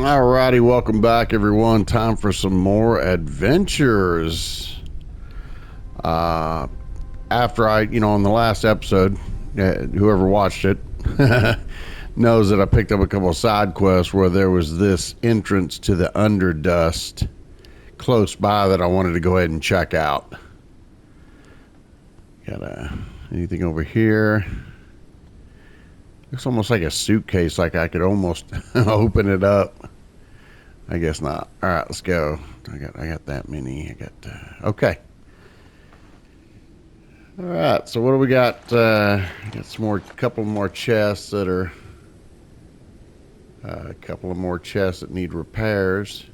Alrighty, welcome back, everyone. Time for some more adventures. After on the last episode, whoever watched it knows that I picked up a couple of side quests where there was this entrance to the Underdust close by that I wanted to go ahead and check out. Got anything over here? Looks almost like a suitcase, like I could almost open it up. I guess not. All right, let's go. I got that many. Okay. All right. So what do we got? Got couple more chests that are a couple of more chests that need repairs.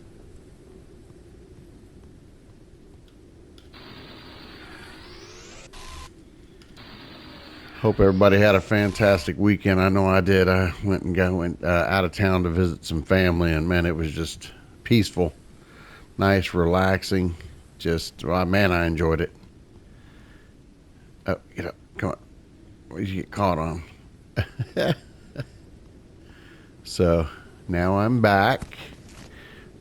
Hope everybody had a fantastic weekend. I know I did. I went out of town to visit some family, and man, it was just peaceful, nice, relaxing. I enjoyed it. Oh, get up, come on. What did you get caught on? So now I'm back,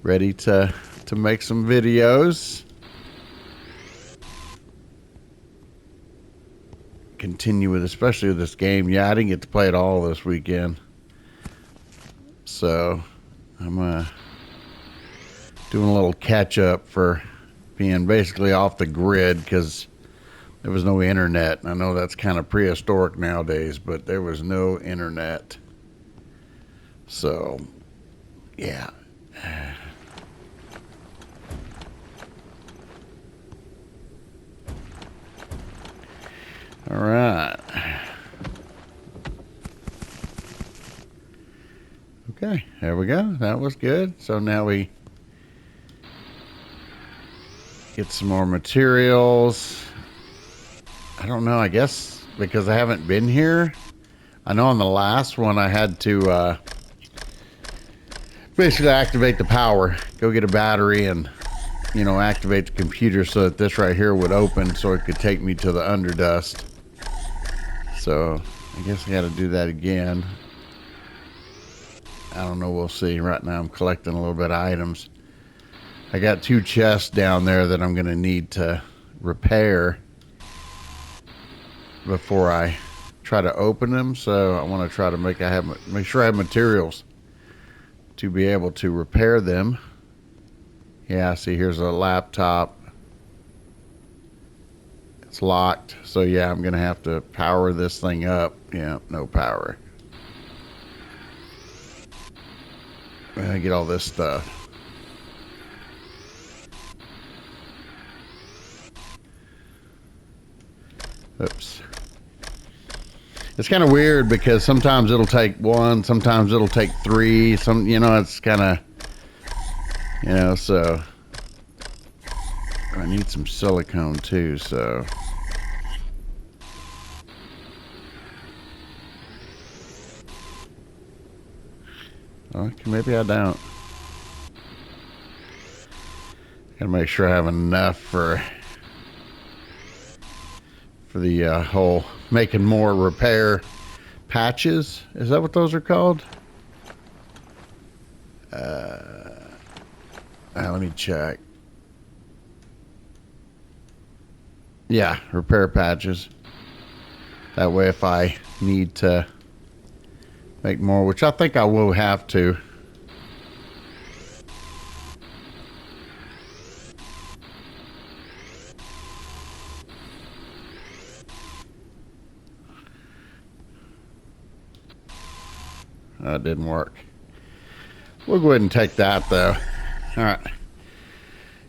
ready to make some videos. Continue with, especially with this game. Yeah, I didn't get to play it all this weekend, so I'm doing a little catch up for being basically off the grid because there was no internet. I know that's kind of prehistoric nowadays, but there was no internet. So yeah. All right. Okay, there we go. That was good. So now we get some more materials. I don't know, I guess because I haven't been here. I know on the last one I had to basically activate the power, go get a battery and activate the computer so that this right here would open so it could take me to the Underdust. So I guess I got to do that again. I don't know, we'll see. Right now I'm collecting a little bit of items. I got 2 chests down there that I'm going to need to repair before I try to open them. So I want to try to make sure I have materials to be able to repair them. Yeah, see, here's a laptop. It's locked. So yeah, I'm going to have to power this thing up. Yeah, no power. I get all this stuff. Oops. It's kind of weird because sometimes it'll take 1, sometimes it'll take 3. It's kind of, so I need some silicone too, so. Okay, maybe I don't. Gotta make sure I have enough for the whole making more repair patches. Is that what those are called? Let me check. Yeah, repair patches. That way if I need to make more, which I think I will have to. That didn't work. We'll go ahead and take that though. All right.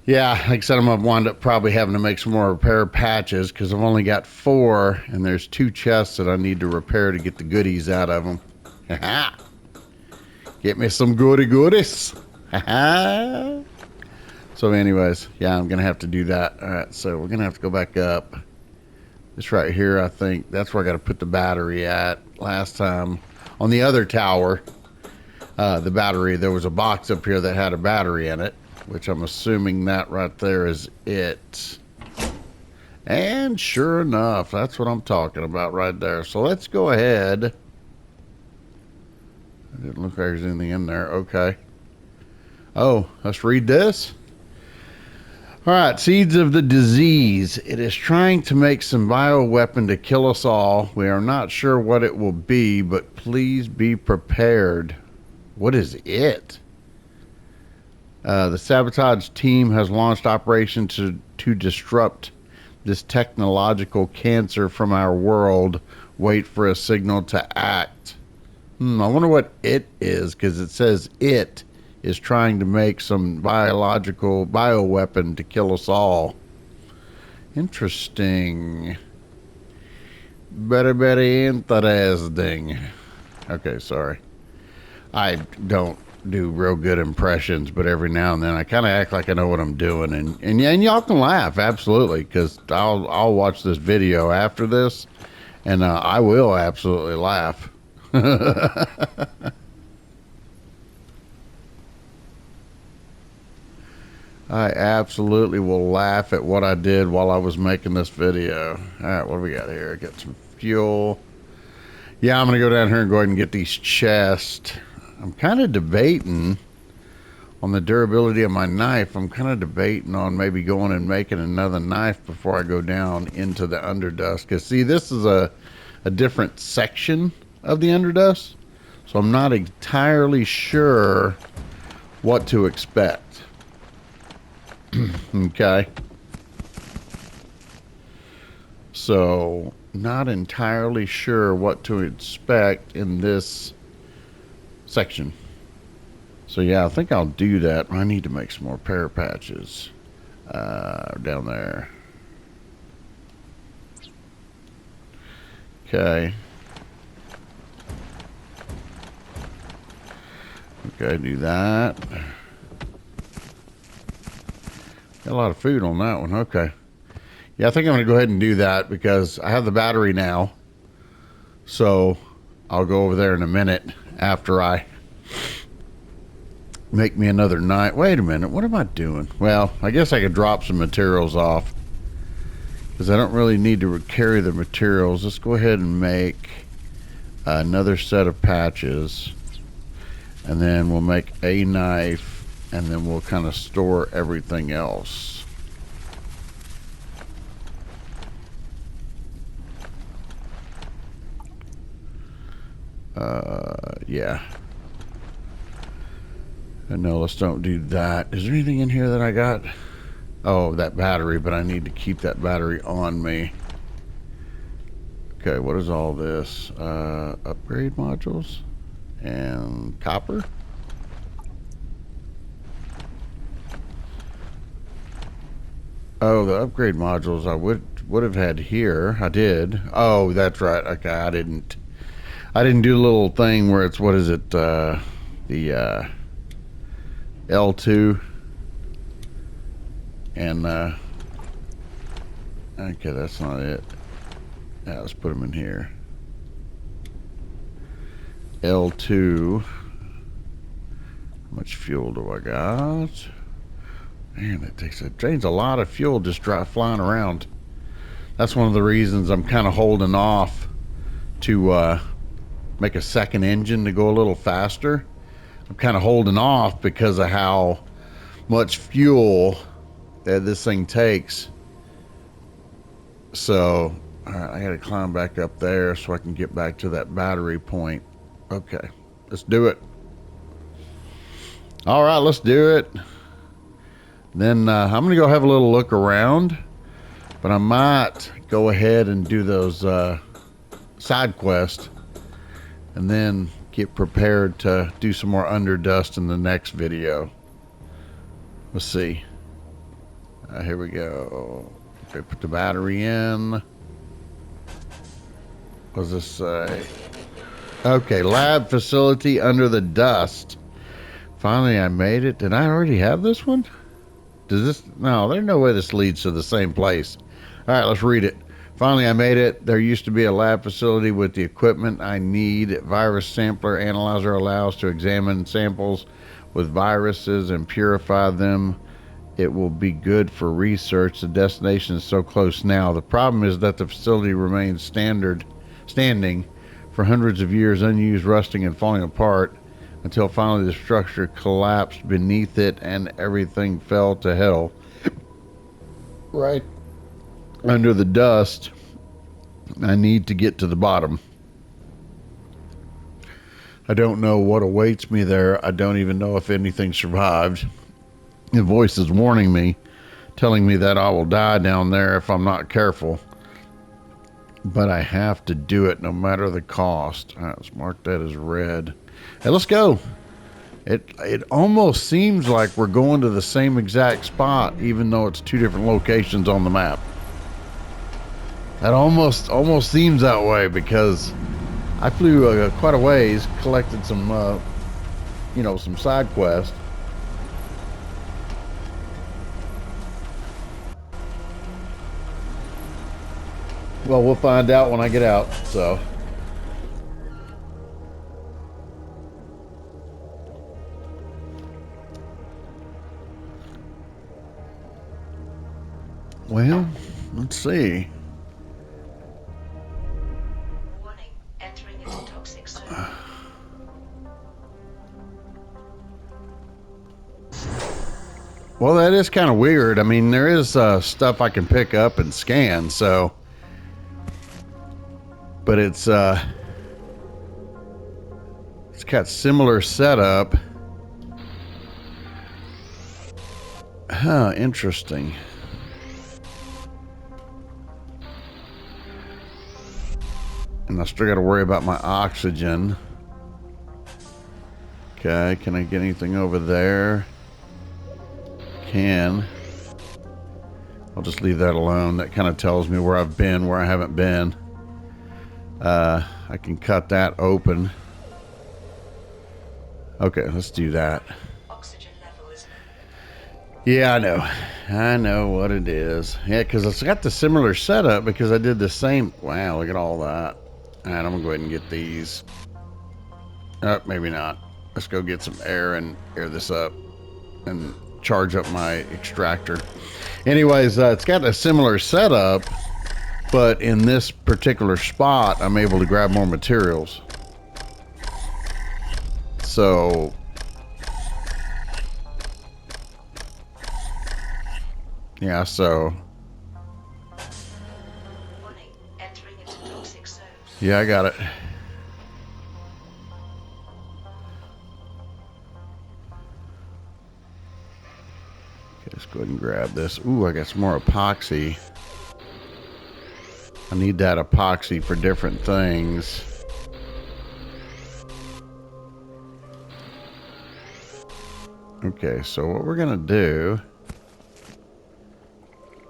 Yeah, like I said, I'm going to wind up probably having to make some more repair patches because I've only got 4 and there's 2 chests that I need to repair to get the goodies out of them. Get me some goodies. So anyways, yeah, I'm going to have to do that. All right, so we're going to have to go back up. This right here, I think that's where I got to put the battery at. Last time on the other tower, the battery, there was a box up here that had a battery in it, which I'm assuming that right there is it. And sure enough, that's what I'm talking about right there. So let's go ahead. It didn't look like there's anything in there. Okay. Oh, let's read this. All right, seeds of the disease. It is trying to make some bioweapon to kill us all. We are not sure what it will be, but please be prepared. What is it? The sabotage team has launched operations to disrupt this technological cancer from our world. Wait for a signal to act. I wonder what it is, because it says it is trying to make some biological bioweapon to kill us all. Interesting. Very interesting. Okay, sorry. I don't do real good impressions, but every now and then I kind of act like I know what I'm doing, and y'all can laugh, absolutely, because I'll watch this video after this, and I will absolutely laugh. I absolutely will laugh at what I did while I was making this video. All right, what do we got here? Got some fuel. Yeah, I'm gonna go down here and go ahead and get these chests. I'm kind of debating on the durability of my knife. I'm kind of debating on maybe going and making another knife before I go down into the Underdust. Because, see, this is a different section of the Underdust. So I'm not entirely sure what to expect. Okay. So, not entirely sure what to expect in this section. So yeah, I think I'll do that. I need to make some more pear patches down there. Okay. Okay, do that. Got a lot of food on that one. Okay. Yeah, I think I'm going to go ahead and do that because I have the battery now. So I'll go over there in a minute after I make me another knife. Wait a minute, what am I doing? Well, I guess I could drop some materials off because I don't really need to carry the materials. Let's go ahead and make another set of patches, and then we'll make a knife, and then we'll kind of store everything else. Yeah. No, let's don't do that. Is there anything in here that I got? Oh, that battery, but I need to keep that battery on me. Okay, what is all this? Upgrade modules and copper. Oh, the upgrade modules I would have had here. I did. Oh, that's right. Okay, I didn't do the little thing where it's, what is it? The L2 and okay, that's not it. Yeah, let's put them in here. L2. How much fuel do I got? Man, it drains a lot of fuel just flying around. That's one of the reasons I'm kind of holding off to make a second engine to go a little faster. I'm kind of holding off because of how much fuel that this thing takes. So, all right, I got to climb back up there so I can get back to that battery point. Okay, let's do it. All right, let's do it. Then I'm going to go have a little look around, but I might go ahead and do those side quests and then get prepared to do some more Underdust in the next video. Let's see. Here we go. Okay, put the battery in. What does this say? Okay, lab facility under the dust. Finally, I made it. Did I already have this one? Does this? No, there's no way this leads to the same place. All right, let's read it. Finally, I made it. There used to be a lab facility with the equipment I need. Virus sampler analyzer allows to examine samples with viruses and purify them. It will be good for research. The destination is so close now. The problem is that the facility remains standing for hundreds of years, unused, rusting, and falling apart. until finally the structure collapsed beneath it and everything fell to hell. Right under the dust, I need to get to the bottom. I don't know what awaits me there. I don't even know if anything survived. The voice is warning me, telling me that I will die down there if I'm not careful. But I have to do it no matter the cost. Let's mark that as red. Hey, let's go. It almost seems like we're going to the same exact spot, even though it's two different locations on the map. That almost seems that way, because I flew quite a ways, collected some, some side quests. Well, we'll find out when I get out, so. Well, let's see. Warning, entering into toxic zone. Well, that is kind of weird. I mean, there is stuff I can pick up and scan, so. But it's got similar setup. Huh, interesting. And I still got to worry about my oxygen. Okay, can I get anything over there? Can. I'll just leave that alone. That kind of tells me where I've been, where I haven't been. I can cut that open. Okay, let's do that. Oxygen level is low. Yeah, I know what it is. Yeah, because it's got the similar setup, because I did the same. Wow, look at all that. All right, I'm gonna go ahead and get these. Maybe not. Let's go get some air and air this up and charge up my extractor. Anyways, it's got a similar setup, but in this particular spot, I'm able to grab more materials. So, yeah, so. Warning, entering into toxic zone. Yeah, I got it. Okay, let's go ahead and grab this. Ooh, I got some more epoxy. I need that epoxy for different things. Okay, so what we're gonna do,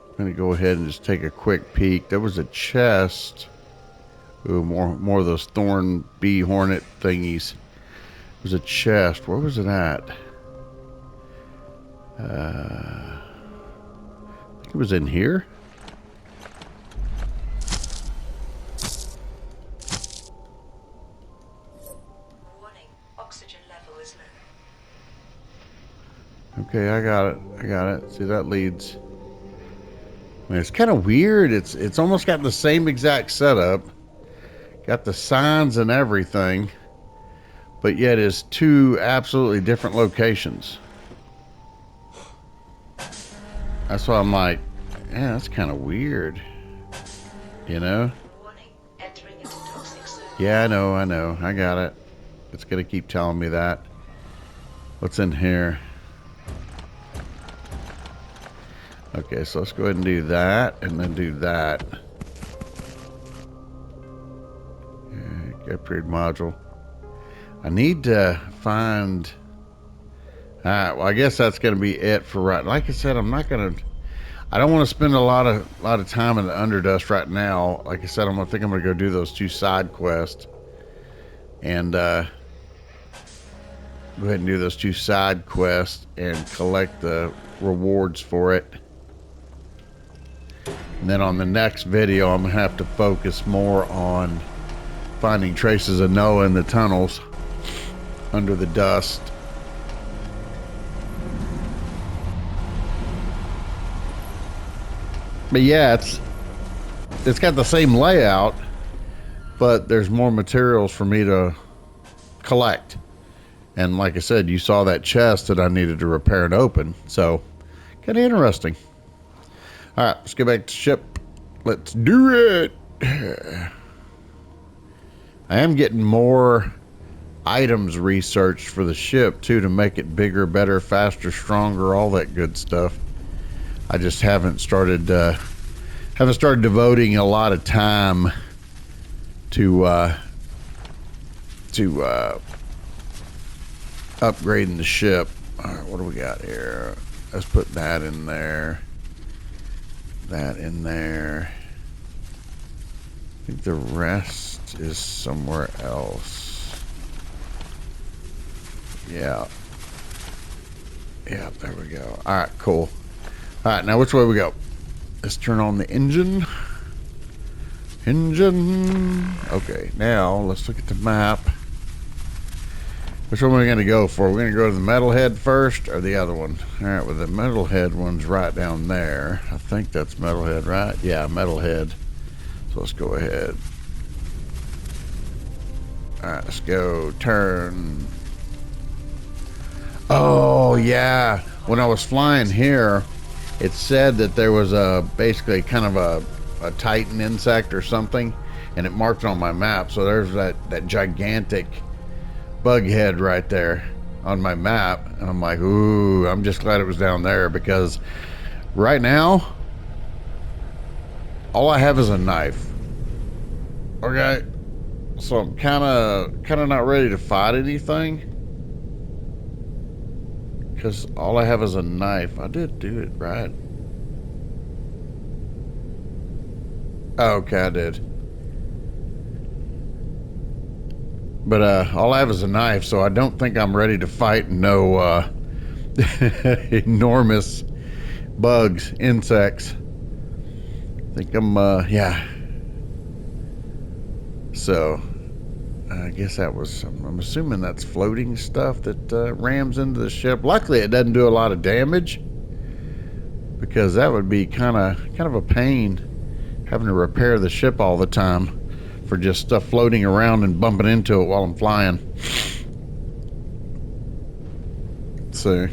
I'm gonna go ahead and just take a quick peek. There was a chest. Ooh, more of those thorn bee hornet thingies. There's a chest. Where was it at? I think it was in here. Warning, oxygen level is low. Okay, I got it. See, that leads. I mean, it's kind of weird. It's almost got the same exact setup. Got the signs and everything. But yet it's two absolutely different locations. That's why I'm like, yeah, that's kind of weird. You know? Warning, entering into toxic zone. Yeah, I know. I got it. It's going to keep telling me that. What's in here? Okay, so let's go ahead and do that, and then do that. Upgrade module. I need to find. Alright, well, I guess that's going to be it for right. Like I said, I'm not going to. I don't want to spend a lot of time in the Underdust right now. Like I said, I'm going to go do those two side quests, and go ahead and do those two side quests and collect the rewards for it. And then on the next video, I'm going to have to focus more on finding traces of Noah in the tunnels under the dust. But yeah, it's got the same layout, but there's more materials for me to collect. And like I said, you saw that chest that I needed to repair and open. So, kind of interesting. All right, let's get back to ship. Let's do it. I am getting more items researched for the ship too, to make it bigger, better, faster, stronger, all that good stuff. I just haven't started devoting a lot of time to upgrading the ship. All right, what do we got here? Let's put that in there. That in there. I think the rest is somewhere else. Yeah. Yeah, there we go. All right, cool. All right, now which way we go? Let's turn on the engine. Engine. Okay, now let's look at the map. Which one are we going to go for? We're going to go to the metalhead first or the other one? All right, well, the metalhead one's right down there. I think that's metalhead, right? Yeah, metalhead. So let's go ahead. All right, let's go. Turn. Oh, yeah. When I was flying here, it said that there was basically kind of a Titan insect or something, and it marked it on my map. So there's that gigantic bug head right there on my map. And I'm like, ooh, I'm just glad it was down there, because right now, all I have is a knife. Okay? So I'm kind of not ready to fight anything, because all I have is a knife. I did do it right. Okay, I did. But all I have is a knife, so I don't think I'm ready to fight no enormous bugs, insects. I think I'm, yeah. So, I guess that was, I'm assuming that's floating stuff that rams into the ship. Luckily, it doesn't do a lot of damage, because that would be kind of a pain, having to repair the ship all the time for just stuff floating around and bumping into it while I'm flying. So,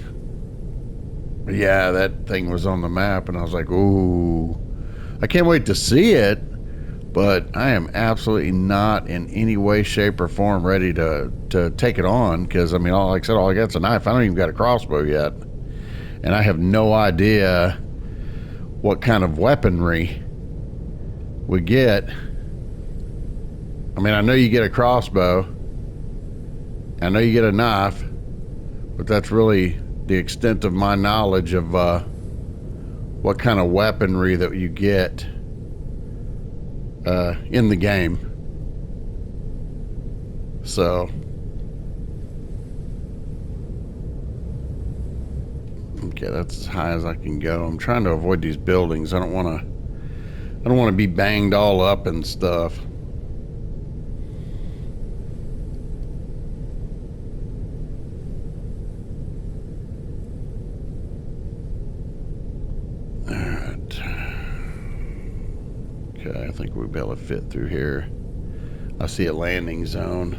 yeah, that thing was on the map, and I was like, ooh, I can't wait to see it. But I am absolutely not in any way, shape, or form ready to take it on, because, I mean, like I said, all I got is a knife. I don't even got a crossbow yet. And I have no idea what kind of weaponry we get. I mean, I know you get a crossbow. I know you get a knife. But that's really the extent of my knowledge of what kind of weaponry that you get in the game. So, okay, that's as high as I can go. I'm trying to avoid these buildings. I don't want to be banged all up and stuff. All right. Okay, I think we'll be able to fit through here. I see a landing zone.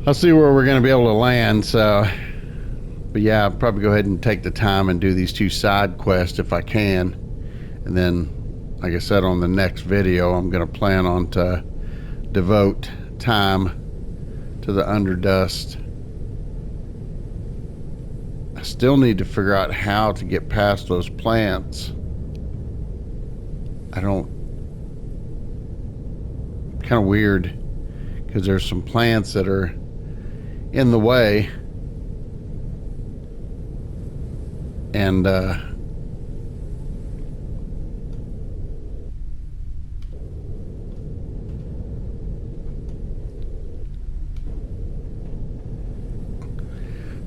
I'll see where we're going to be able to land. So, but yeah, I'll probably go ahead and take the time and do these 2 side quests if I can. And then, like I said, on the next video, I'm going to plan on to devote time to the Underdust. I still need to figure out how to get past those plants. Kind of weird, because there's some plants that are in the way, and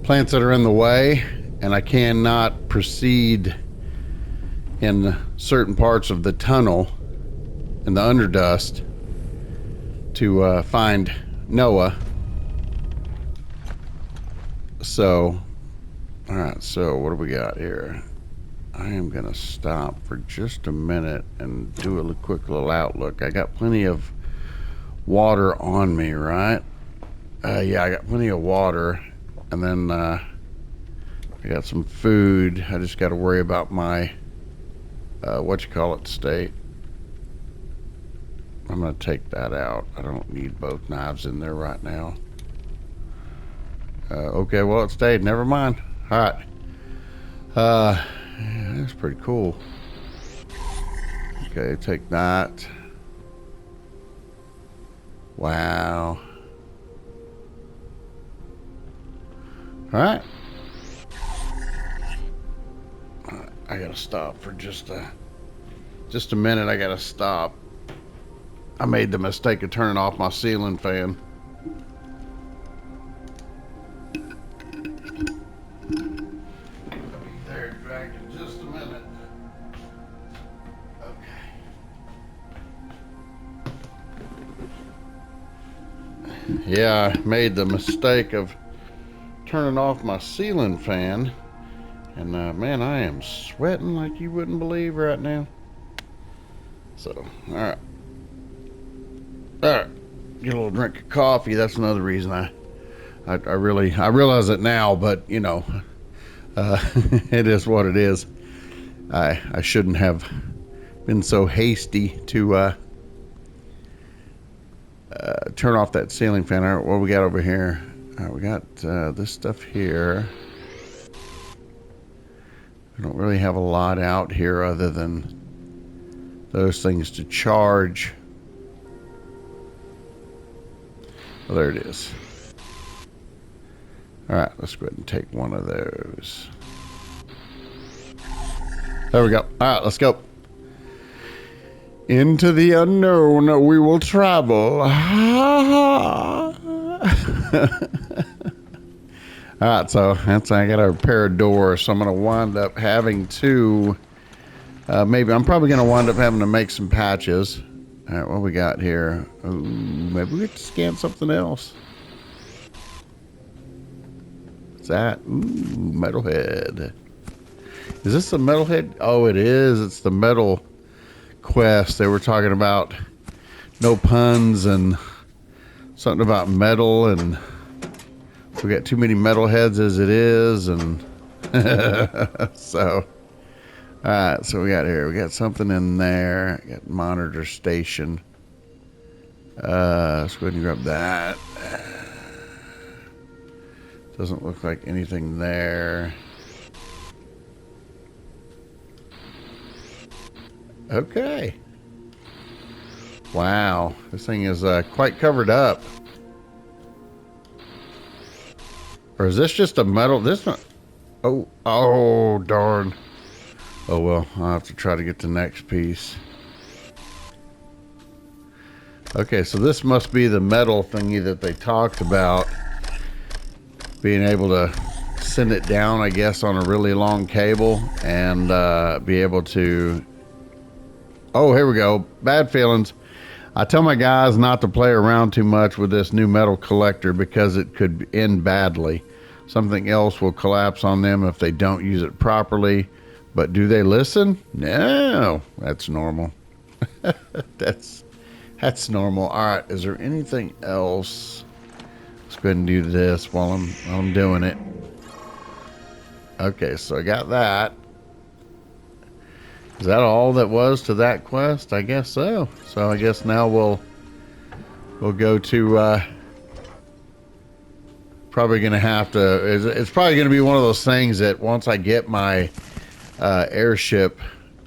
plants that are in the way, and I cannot proceed in certain parts of the tunnel in the Underdust to find Noah. So, all right, so what do we got here? I am gonna stop for just a minute and do a quick little outlook. I got plenty of water on me, right? Yeah, I got plenty of water, and then I got some food. I just got to worry about my state. I'm gonna take that out. I don't need both knives in there right now. Okay, well, it stayed. Never mind. All right. Yeah, that's pretty cool. Okay, take that. Wow. All right. I gotta stop for just a minute. I gotta stop. I made the mistake of turning off my ceiling fan. I'll be there back in just a minute. Okay. Yeah, I made the mistake of turning off my ceiling fan. And man, I am sweating like you wouldn't believe right now. So, all right. Get a little drink of coffee. That's another reason I realize it now, but you know, it is what it is. I shouldn't have been so hasty to turn off that ceiling fan. All right, what we got over here? All right, we got this stuff here. We don't really have a lot out here other than those things to charge. Well, there it is. All right, let's go ahead and take one of those. There we go. All right, let's go. Into the unknown we will travel. All right, so I got to repair a door, so I'm going to wind up having to, I'm probably going to wind up having to make some patches. All right, what we got here? Ooh, maybe we get to scan something else. What's that? Ooh, metalhead. Is this the metalhead? Oh, it is. It's the metal quest. They were talking about no puns and something about metal, and we got too many metalheads as it is, and so. All right, so we got here. We got something in there. Got monitor station. Let's go ahead and grab that. Doesn't look like anything there. Okay. Wow, this thing is quite covered up. Or is this just a metal? This one. Oh, darn. Oh well, I'll have to try to get the next piece. Okay, so this must be the metal thingy that they talked about. Being able to send it down, I guess, on a really long cable and be able to... Oh, here we go. Bad feelings. I tell my guys not to play around too much with this new metal collector because it could end badly. Something else will collapse on them if they don't use it properly. But do they listen? No, that's normal. That's normal. All right, is there anything else? Let's go ahead and do this while I'm doing it. Okay, so I got that. Is that all that was to that quest? I guess so. So I guess now we'll go to probably gonna have to. It's probably gonna be one of those things that once I get my airship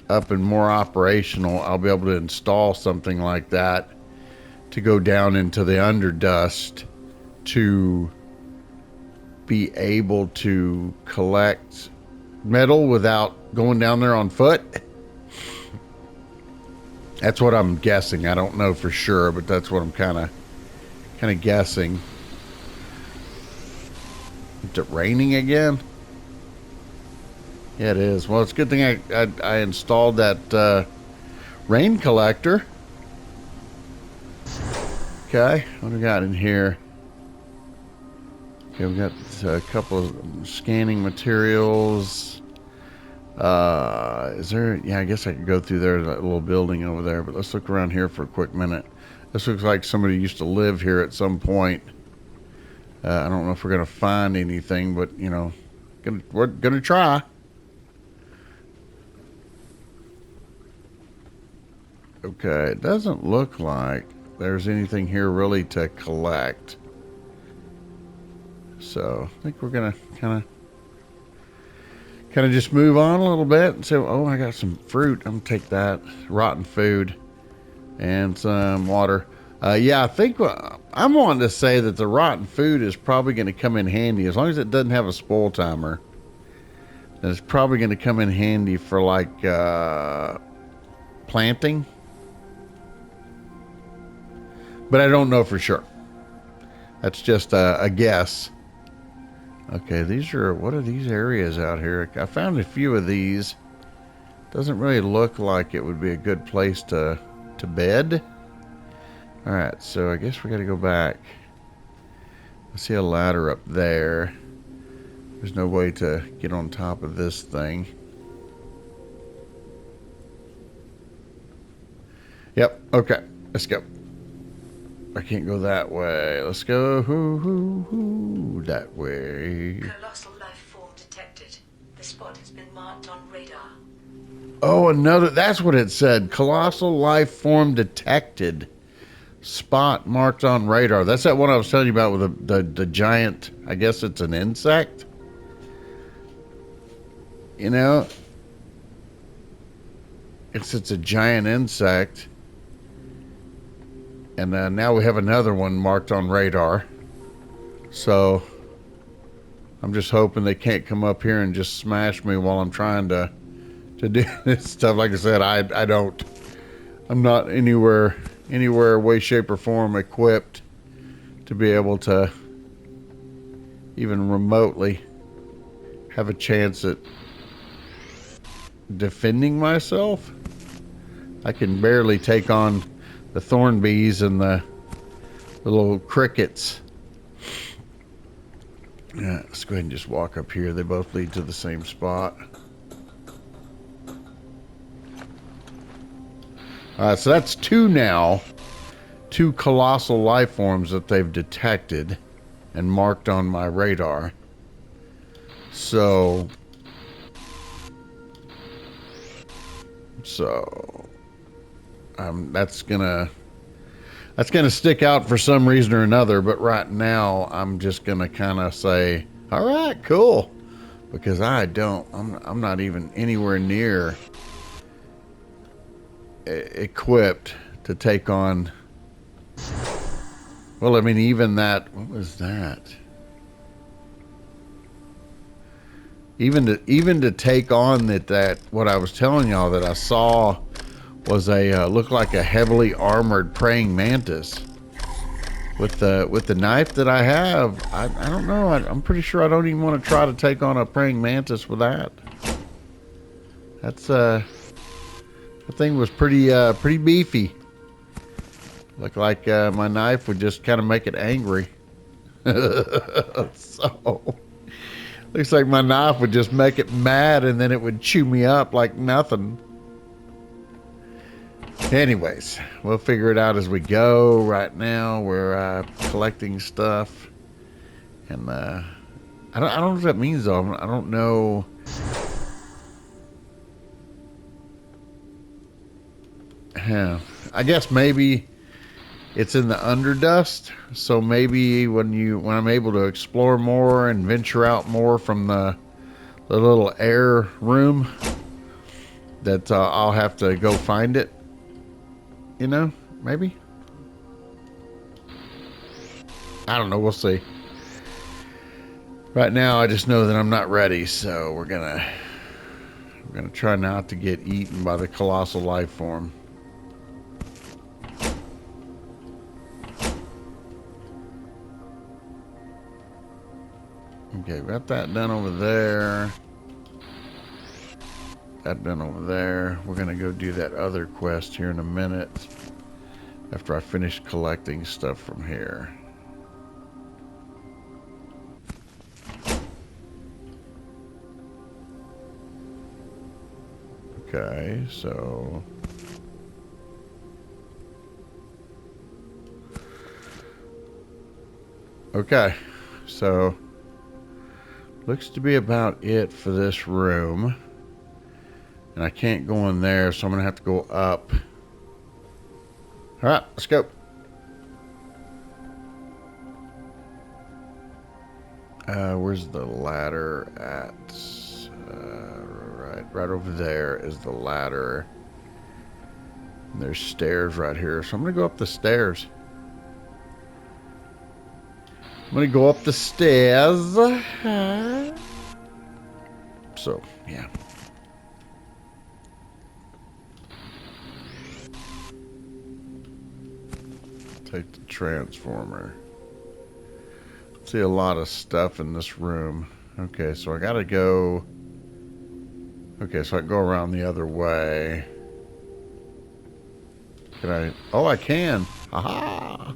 up and more operational, I'll be able to install something like that to go down into the underdust to be able to collect metal without going down there on foot. That's what I'm guessing. I don't know for sure, but that's what I'm kind of guessing. Is it raining again? Yeah, it is. Well, it's a good thing I installed that rain collector. Okay, what do we got in here? Okay, we got a couple of scanning materials. Is there... Yeah, I guess I could go through there, that little building over there, but let's look around here for a quick minute. This looks like somebody used to live here at some point. I don't know if we're gonna find anything, but you know, we're gonna try. Okay, it doesn't look like there's anything here really to collect. So I think we're gonna kind of just move on a little bit and say, oh, I got some fruit. I'm gonna take that rotten food and some water. Yeah, I think I'm wanting to say that the rotten food is probably going to come in handy as long as it doesn't have a spoil timer. Then it's probably going to come in handy for like planting, but I don't know for sure. That's just a guess. Okay, what are these areas out here? I found a few of these. Doesn't really look like it would be a good place to bed. All right, so I guess we got to go back. I see a ladder up there. There's no way to get on top of this thing. Yep, okay, let's go. I can't go that way. Let's go that way. Colossal life form detected. The spot has been marked on radar. Oh, that's what it said. Colossal life form detected. Spot marked on radar. That's that one I was telling you about with the giant, I guess it's an insect. You know, it's a giant insect. And now we have another one marked on radar. So I'm just hoping they can't come up here and just smash me while I'm trying to do this stuff. Like I said, I'm not anywhere, way, shape, or form equipped to be able to even remotely have a chance at defending myself. I can barely take on the thorn bees and the little crickets. Yeah, let's go ahead and just walk up here. They both lead to the same spot. So that's two now. Two colossal life forms that they've detected and marked on my radar. So that's gonna stick out for some reason or another. But right now, I'm just gonna kind of say, "All right, cool," because I'm not even anywhere near equipped to take on. Well, I mean, even that. What was that? Even to take on that what I was telling y'all that I saw was looked like a heavily armored praying mantis. With the knife that I have, I don't know. I'm pretty sure I don't even want to try to take on a praying mantis with that. That's the thing was pretty beefy. Looked like my knife would just kind of make it angry. So looks like my knife would just make it mad, and then it would chew me up like nothing. Anyways, we'll figure it out as we go. Right now, we're collecting stuff, and I don't know what that means though. I don't know. Yeah, I guess maybe it's in the underdust. So maybe when I'm able to explore more and venture out more from the little air room, that I'll have to go find it. You know, maybe. I don't know. We'll see. Right now, I just know that I'm not ready, so we're gonna try not to get eaten by the colossal life form. Okay, got that done over there. That done over there. We're gonna go do that other quest here in a minute after I finish collecting stuff from here. Okay, so okay, So, looks to be about it for this room. And I can't go in there, so I'm going to have to go up. Alright, let's go. Where's the ladder at? Right over there is the ladder. And there's stairs right here, so I'm going to go up the stairs. I'm going to go up the stairs. So, yeah. Take the transformer. See a lot of stuff in this room. Okay, so I gotta go. Okay, so I can go around the other way. Can I? Oh, I can. Haha.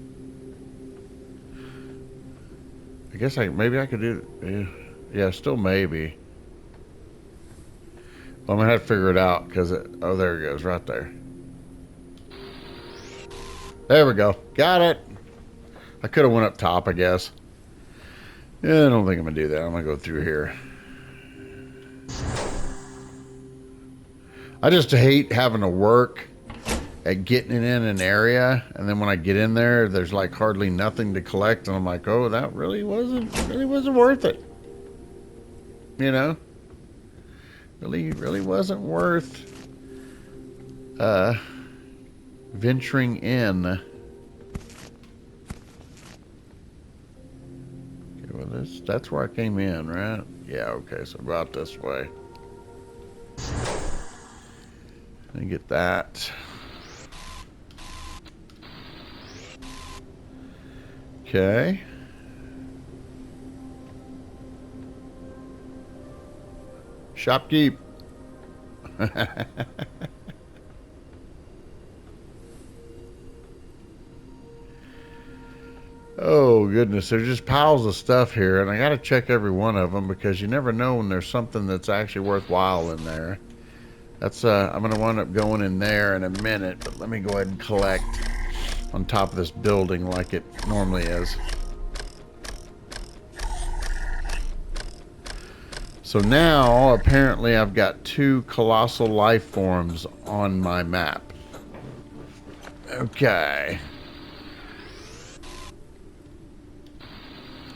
I guess maybe I could do. Yeah, still maybe. Well, I'm gonna have to figure it out because oh, there it goes, right there. There we go. Got it. I could have went up top, I guess. Yeah, I don't think I'm gonna do that. I'm gonna go through here. I just hate having to work at getting it in an area, and then when I get in there, there's like hardly nothing to collect, and I'm like, oh, that really wasn't worth it. You know, really wasn't worth venturing in. Okay, well, that's where I came in, right? Yeah, okay, so go out this way. And get that. Okay. Shopkeep. Oh, goodness. There's just piles of stuff here, and I got to check every one of them because you never know when there's something that's actually worthwhile in there. That's, I'm going to wind up going in there in a minute, but let me go ahead and collect on top of this building like it normally is. So now, apparently, I've got 2 colossal life forms on my map. Okay.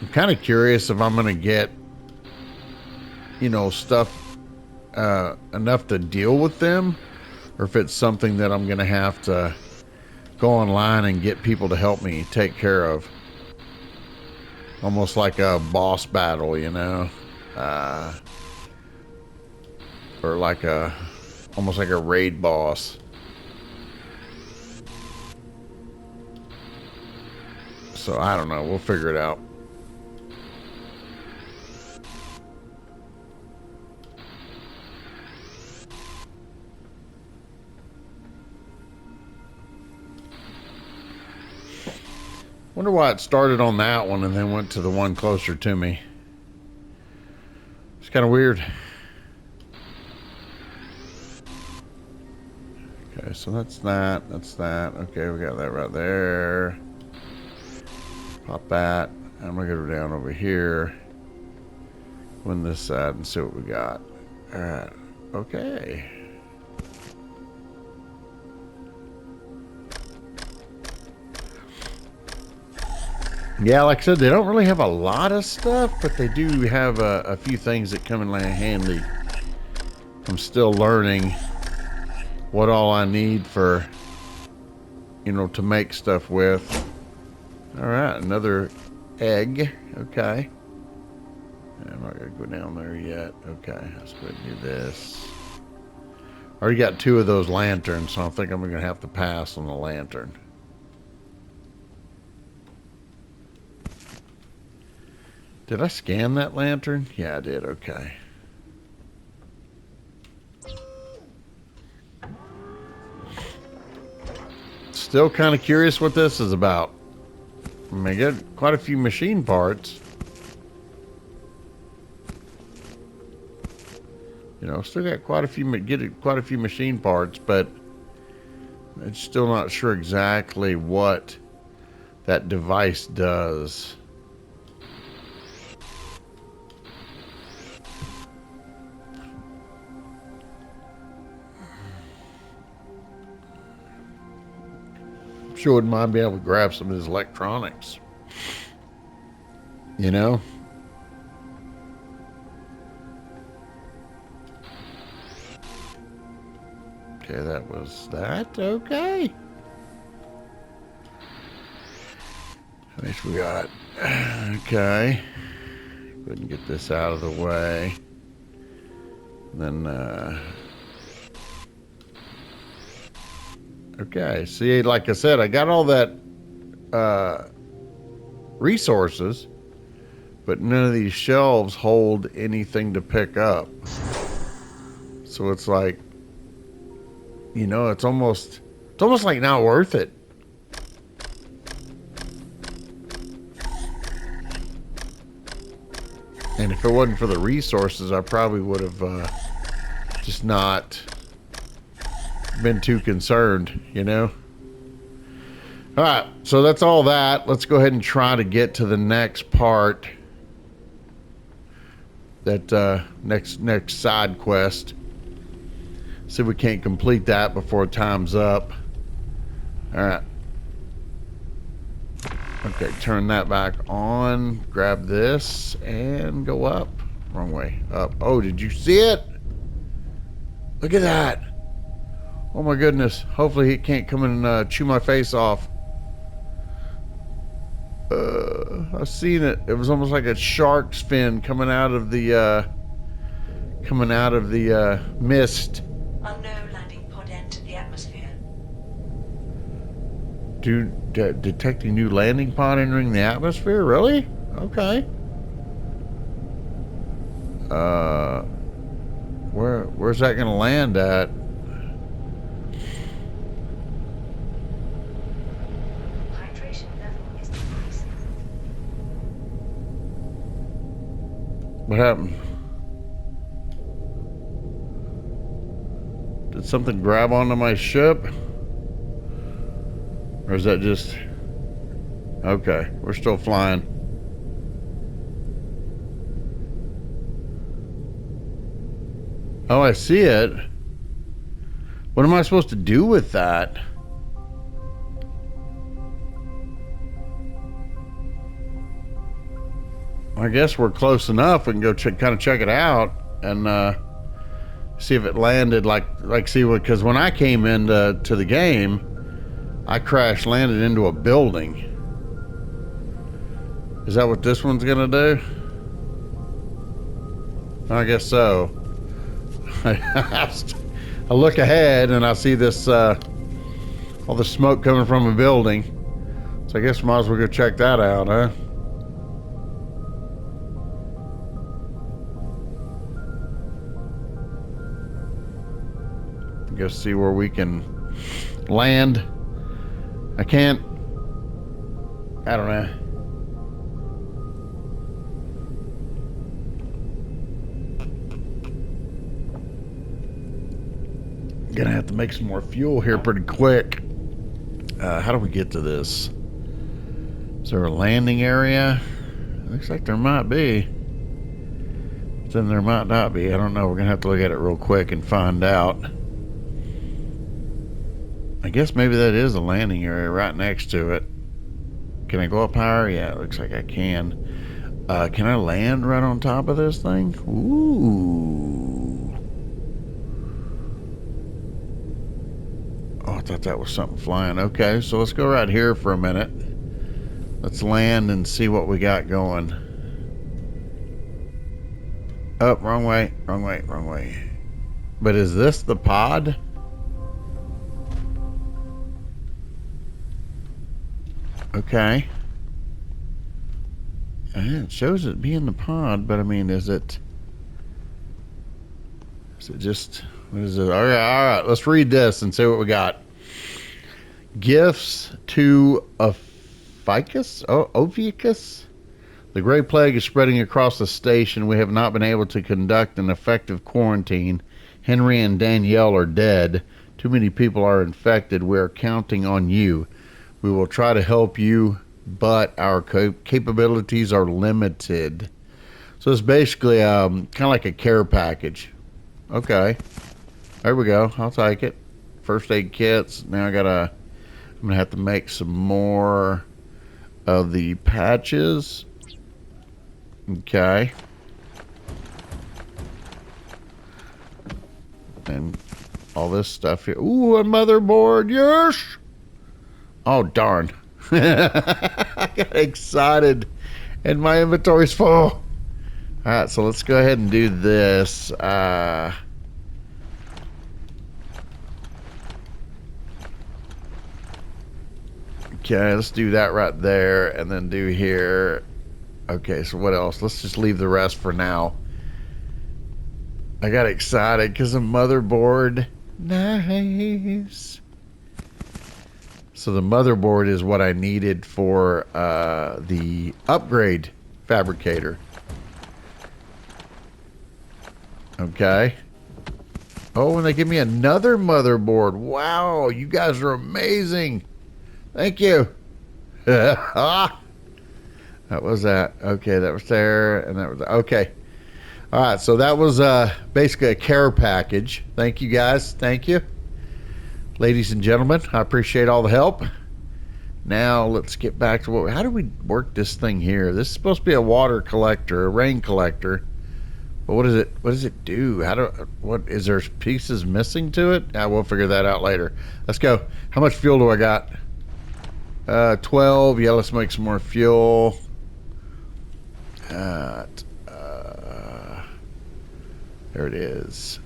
I'm kind of curious if I'm going to get, you know, stuff enough to deal with them, or if it's something that I'm going to have to go online and get people to help me take care of. Almost like a boss battle, you know? Or like almost like a raid boss. So I don't know. We'll figure it out. Wonder why it started on that one and then went to the one closer to me. It's kind of weird. Okay, so that's that. That's that. Okay, we got that right there. Pop that. I'm going to go down over here. On this side and see what we got. Alright. Okay. Yeah, like I said, they don't really have a lot of stuff, but they do have a few things that come in handy. I'm still learning what all I need for, you know, to make stuff with. Alright, another egg. Okay. I'm not going to go down there yet. Okay, let's go ahead and do this. Already got 2 of those lanterns, so I think I'm going to have to pass on the lantern. Did I scan that lantern? Yeah, I did. Okay. Still kind of curious what this is about. I mean, I get quite a few machine parts. You know, still got quite a few machine parts, but I'm still not sure exactly what that device does. Sure wouldn't mind being able to grab some of his electronics. You know? Okay, that was that. Okay. How much we got? Okay. Go ahead and get this out of the way. Then, okay. See, like I said, I got all that resources, but none of these shelves hold anything to pick up. So it's like, you know, it's almost like not worth it. And if it wasn't for the resources, I probably would have just not been too concerned, you know? All right, so that's all that. Let's go ahead and try to get to the next part. That next side quest. See if we can't complete that before time's up. All right. Okay, turn that back on. Grab this and go up. Wrong way. Up. Oh, did you see it? Look at that. Oh my goodness. Hopefully he can't come and chew my face off. I've seen it. It was almost like a shark's fin coming out of the mist. Unknown landing pod entered the atmosphere. Detecting new landing pod entering the atmosphere? Really? Okay. Where's that gonna land at? Hydration level is decreasing. What happened? Did something grab onto my ship? Or is that just... Okay, we're still flying. Oh, I see it. What am I supposed to do with that? I guess we're close enough. We can go kind of check it out and see if it landed see what, because when I came into the game, I crash landed into a building. Is that what this one's gonna do? I guess so. I look ahead and I see this all the smoke coming from a building. So I guess we might as well go check that out, huh? Go see where we can land. I don't know. Gonna have to make some more fuel here pretty quick. How do we get to this? Is there a landing area? Looks like there might be. But then there might not be. I don't know. We're gonna have to look at it real quick and find out. I guess maybe that is a landing area right next to it. Can I go up higher? Yeah, it looks like I can. Can I land right on top of this thing? Ooh. Oh, I thought that was something flying. Okay, so let's go right here for a minute. Let's land and see what we got going. Oh, wrong way, wrong way, wrong way. But is this the pod? Okay. It shows it being the pod, but I mean, is it just, what is it? All right, let's read this and see what we got. Gifts to Ophiuchus? Oh, Ophiuchus? The Gray Plague is spreading across the station. We have not been able to conduct an effective quarantine. Henry and Danielle are dead. Too many people are infected. We are counting on you. We will try to help you, but our capabilities are limited. So it's basically kind of like a care package. Okay. There we go. I'll take it. First aid kits. Now I got a I'm gonna have to make some more of the patches. Okay. And all this stuff here. Ooh, a motherboard, yes! Oh, darn. I got excited and my inventory's full. All right, so let's go ahead and do this. Okay, let's do that right there and then do here. Okay, so what else? Let's just leave the rest for now. I got excited because the motherboard. Nice. So the motherboard is what I needed for the upgrade fabricator. Okay. Oh, and they give me another motherboard. Wow, you guys are amazing. Thank you. That was that. Okay, that was there, and that was okay. All right, so that was basically a care package. Thank you guys. Thank you. Ladies and gentlemen, I appreciate all the help. Now let's get back to how do we work this thing here? This is supposed to be a water collector, a rain collector. But what does it do? What is there pieces missing to it? We'll figure that out later. Let's go. How much fuel do I got? 12. Yeah, let's make some more fuel. There it is.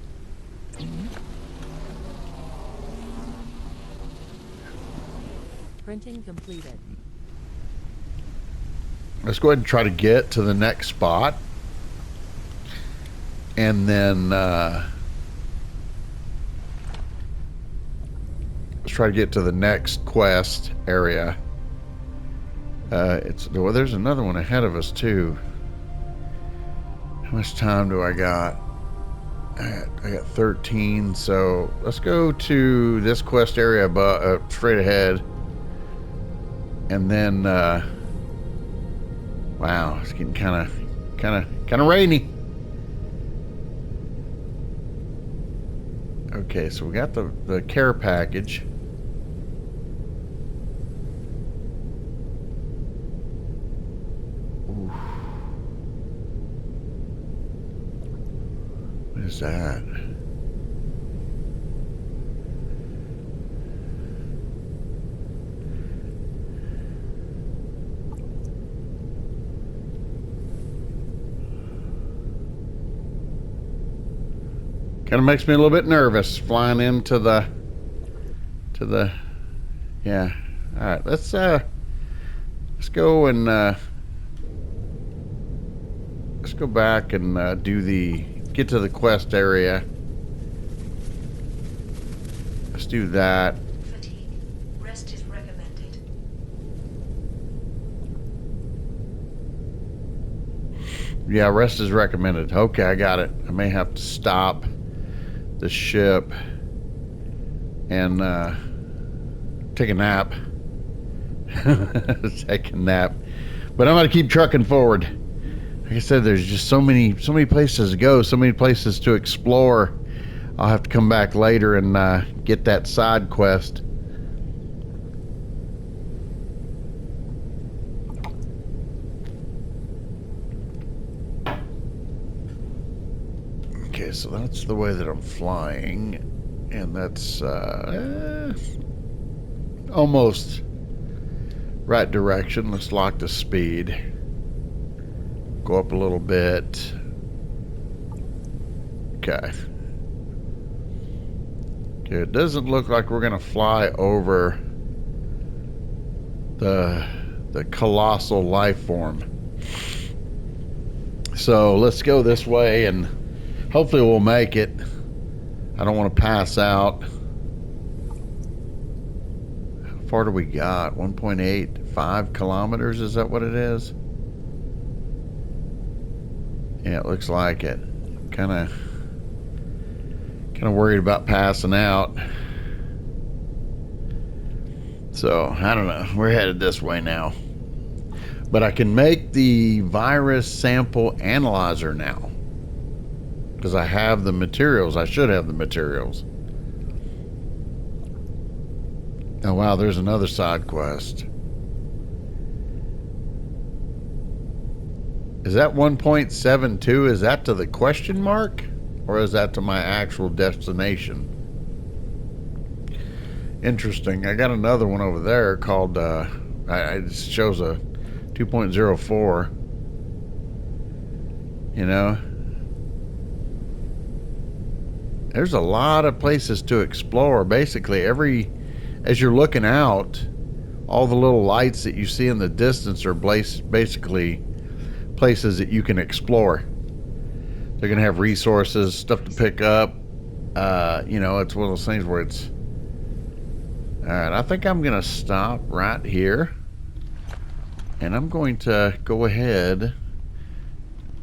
Printing completed. Let's go ahead and try to get to the next spot. And then let's try to get to the next quest area. Well, there's another one ahead of us too. How much time do I got? I got 13, so let's go to this quest area straight ahead. And then wow, it's getting kind of rainy. Okay, so we got the care package. Ooh. What is that? Kind of makes me a little bit nervous flying into the yeah. All right, let's go and let's go back and get to the quest area. Let's do that. Fatigue. Rest is recommended. Yeah, rest is recommended. Okay, I got it. I may have to stop the ship and take a nap. Take a nap. But I'm gonna keep trucking forward. Like I said, there's just so many places to go, so many places to explore. I'll have to come back later and get that side quest. Okay, so that's the way that I'm flying, and that's almost right direction. Let's lock the speed. Go up a little bit. Okay. Okay, it doesn't look like we're gonna fly over the colossal life form. So let's go this way and hopefully we'll make it. I don't want to pass out. How far do we got? 1.85 kilometers, is that what it is? Yeah, it looks like it. Kind of worried about passing out. So, I don't know. We're headed this way now. But I can make the virus sample analyzer now. Because I have the materials. I should have the materials. Oh wow, there's another side quest. Is that 1.72? Is that to the question mark? Or is that to my actual destination? Interesting. I got another one over there called, it shows a 2.04. You know? There's a lot of places to explore. Basically, as you're looking out, all the little lights that you see in the distance are basically places that you can explore. They're going to have resources, stuff to pick up. It's one of those things where it's... Alright, I think I'm going to stop right here. And I'm going to go ahead,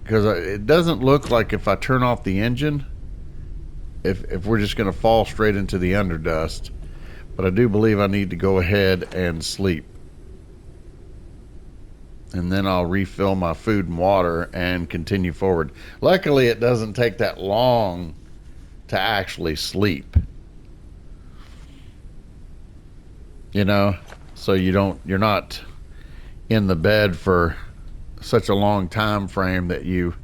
because it doesn't look like if I turn off the engine, if we're just going to fall straight into the underdust. But I do believe I need to go ahead and sleep. And then I'll refill my food and water and continue forward. Luckily, it doesn't take that long to actually sleep. You know, so you're not in the bed for such a long time frame that you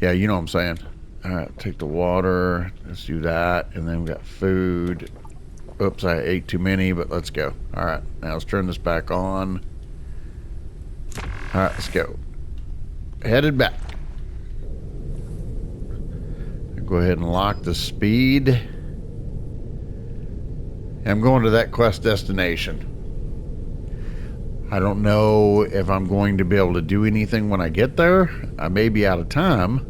know what I'm saying. All right, take the water, let's do that, and then we got food. Oops, I ate too many, but let's go. All right, now let's turn this back on. All right, let's go. Headed back. Go ahead and lock the speed. I'm going to that quest destination. I don't know if I'm going to be able to do anything when I get there. I may be out of time,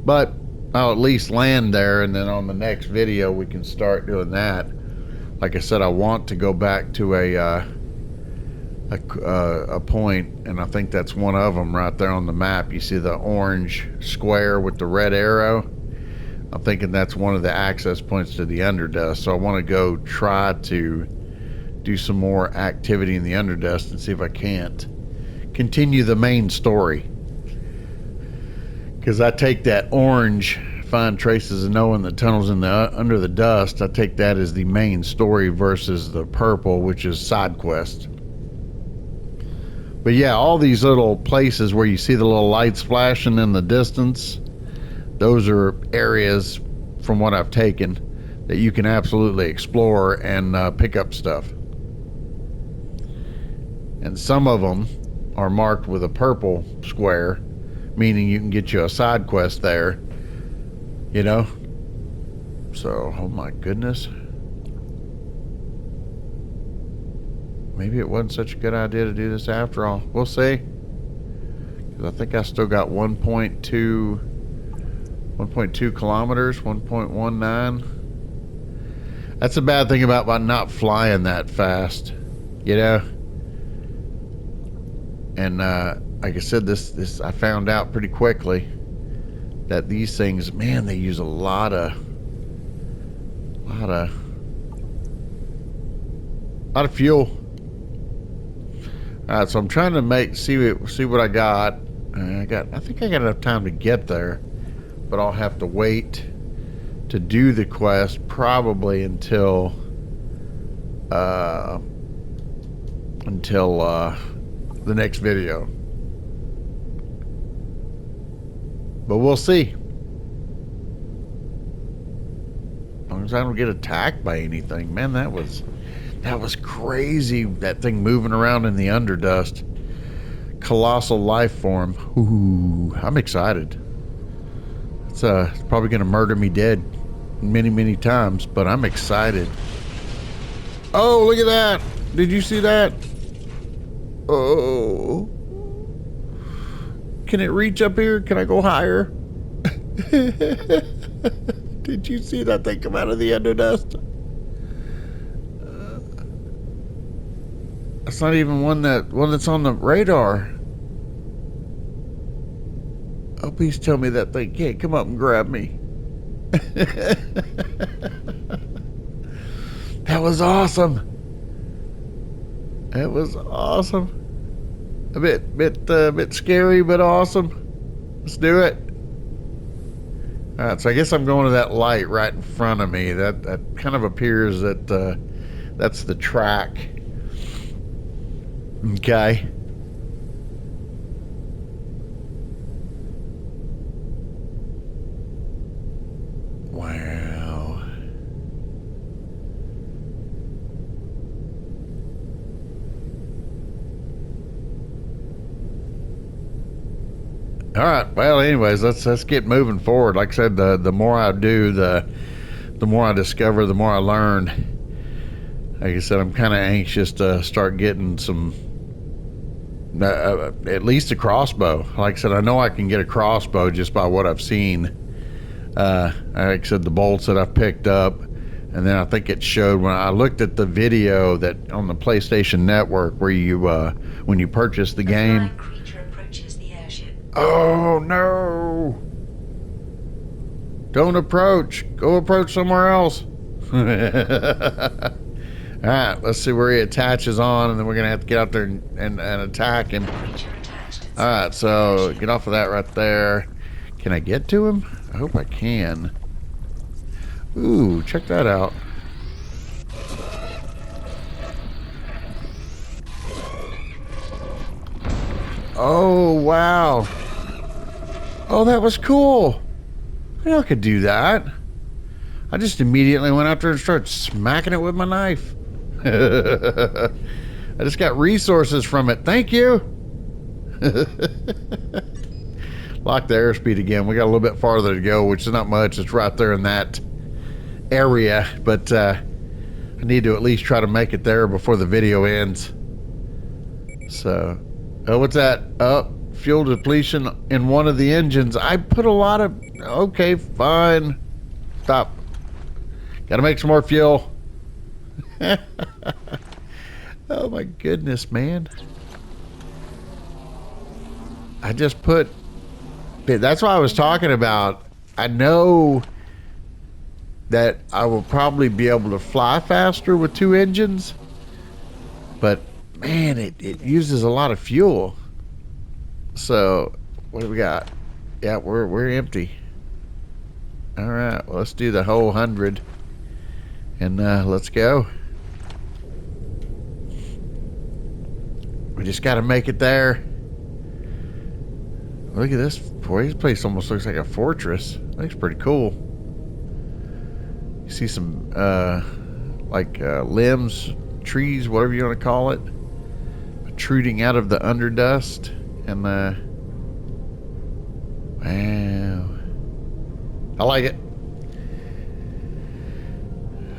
but I'll at least land there, and then on the next video we can start doing that. Like I said, I want to go back to a point, and I think that's one of them right there on the map. You see the orange square with the red arrow? I'm thinking that's one of the access points to the Underdust. So I want to go try to do some more activity in the Underdust and see if I can't continue the main story. Because I take that orange, find traces of Noah in the tunnels in the under the dust, I take that as the main story versus the purple, which is side quest. But yeah, all these little places where you see the little lights flashing in the distance, those are areas from what I've taken that you can absolutely explore and pick up stuff. And some of them are marked with a purple square, meaning you can get you a side quest there, you know? So, oh my goodness. Maybe it wasn't such a good idea to do this after all. We'll see. Because I think I still got 1.2 kilometers, 1.19. That's a bad thing about not flying that fast, you know? And like I said, this I found out pretty quickly that these things, man, they use a lot of fuel. All right, so I'm trying to see what I got. I think I got enough time to get there, but I'll have to wait to do the quest probably until the next video. But we'll see. As long as I don't get attacked by anything. Man, that was crazy, that thing moving around in the Underdust. Colossal life form. Ooh, I'm excited. It's probably going to murder me dead many, many times, but I'm excited. Oh, look at that. Did you see that? Oh. Can it reach up here? Can I go higher? Did you see that thing come out of the Underdust? It's not even one that's on the radar. Oh, please tell me that thing can't come up and grab me. That was awesome. That was awesome. A bit scary, but awesome. Let's do it. All right, so I guess I'm going to that light right in front of me. That kind of appears that That's the track. Okay. Wow. All right. Well, anyways, let's get moving forward. Like I said, the more I do, the more I discover, the more I learn. Like I said, I'm kind of anxious to start getting some, at least a crossbow. Like I said, I know I can get a crossbow just by what I've seen. Like I said, the bolts that I've picked up, and then I think it showed when I looked at the video that on the PlayStation Network where you, when you purchase the game. Flying creature approaches the airship. Oh no! Don't approach. Go approach somewhere else. All right, let's see where he attaches on, and then we're gonna have to get out there and attack him. Creature attached. All right, so get off of that right there. Can I get to him? I hope I can. Ooh, check that out. Oh, wow. Oh, that was cool. I could do that. I just immediately went out there and started smacking it with my knife. I just got resources from it. Thank you. Lock the airspeed again. We got a little bit farther to go, which is not much. It's right there in that area, but I need to at least try to make it there before the video ends. So, oh, what's that? Oh, fuel depletion in one of the engines. I put a lot of... Okay, fine. Stop. Gotta make some more fuel. Oh my goodness, man. I just put... That's what I was talking about. I know that I will probably be able to fly faster with two engines, but man, it uses a lot of fuel. So what do we got? Yeah, we're empty. All right, well, let's do the whole 100 and let's go. We just got to make it there. Look at this. Boy, this place almost looks like a fortress. Looks pretty cool. You see some limbs, trees, whatever you want to call it, protruding out of the underdust. And wow, I like it.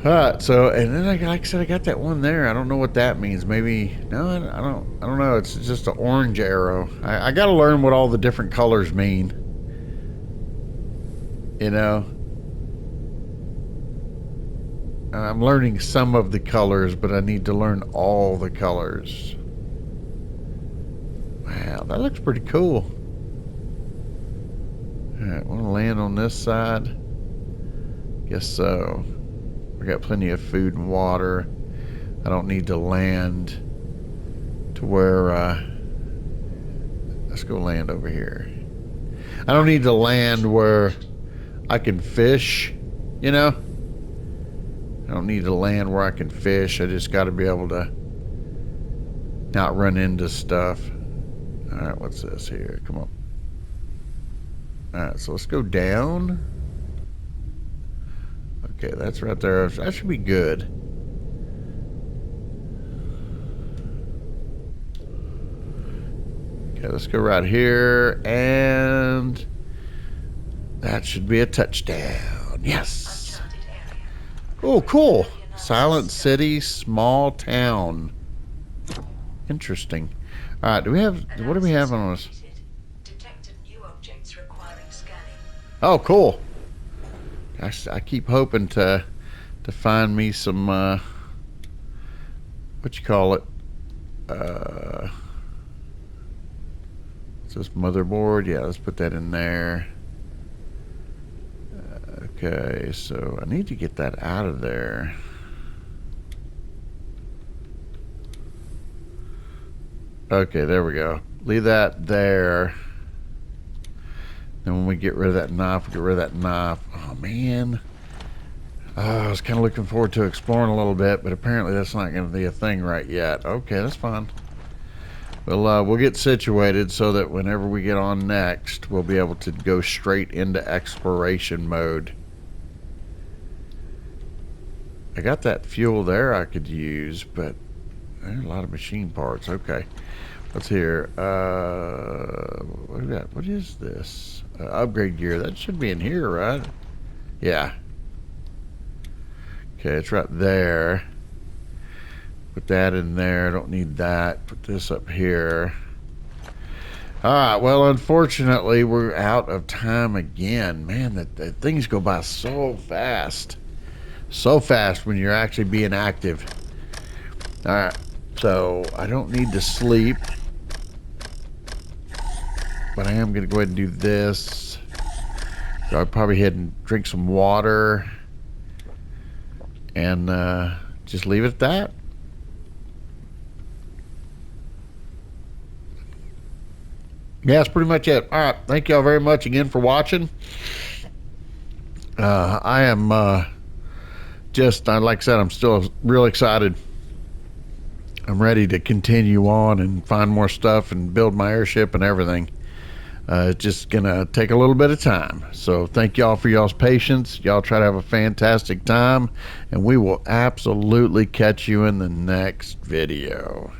All right, so and then like I said, I got that one there. I don't know what that means. Maybe no, I don't know. It's just an orange arrow. I got to learn what all the different colors mean. You know, I'm learning some of the colors, but I need to learn all the colors. Wow, that looks pretty cool. All right, want to land on this side? Guess so. We got plenty of food and water. I don't need to land to where, let's go land over here. I don't need to land where I can fish, you know? I don't need to land where I can fish. I just got to be able to not run into stuff. All right, what's this here? Come on. All right, so let's go down. Okay, that's right there. That should be good. Okay, let's go right here, and that should be a touchdown. Yes. Oh, cool. Silent city, small town. Interesting. All right, what do we have on us? Detected new objects requiring scanning. Oh, cool. I keep hoping to find me some what you call it? What's this, motherboard? Yeah, let's put that in there. Okay, so I need to get that out of there. Okay, there we go. Leave that there. Then when we get rid of that knife, we get rid of that knife. Oh man, I was kind of looking forward to exploring a little bit, but apparently that's not going to be a thing right yet. Okay, that's fine. Well, we'll get situated so that whenever we get on next, we'll be able to go straight into exploration mode. I got that fuel there I could use, but there's a lot of machine parts. Okay. What's here? What do we got? What is this? Upgrade gear. That should be in here, right? Yeah. Okay, it's right there. Put that in there. I don't need that. Put this up here. Alright, well, unfortunately, we're out of time again. Man, that things go by so fast. So fast when you're actually being active. Alright, so I don't need to sleep. But I am going to go ahead and do this. So I'll probably head and drink some water. And just leave it at that. Yeah, that's pretty much it. All right. Thank y'all very much again for watching. I am like I said, I'm still real excited. I'm ready to continue on and find more stuff and build my airship and everything. It's just going to take a little bit of time. So thank y'all for y'all's patience. Y'all try to have a fantastic time. And we will absolutely catch you in the next video.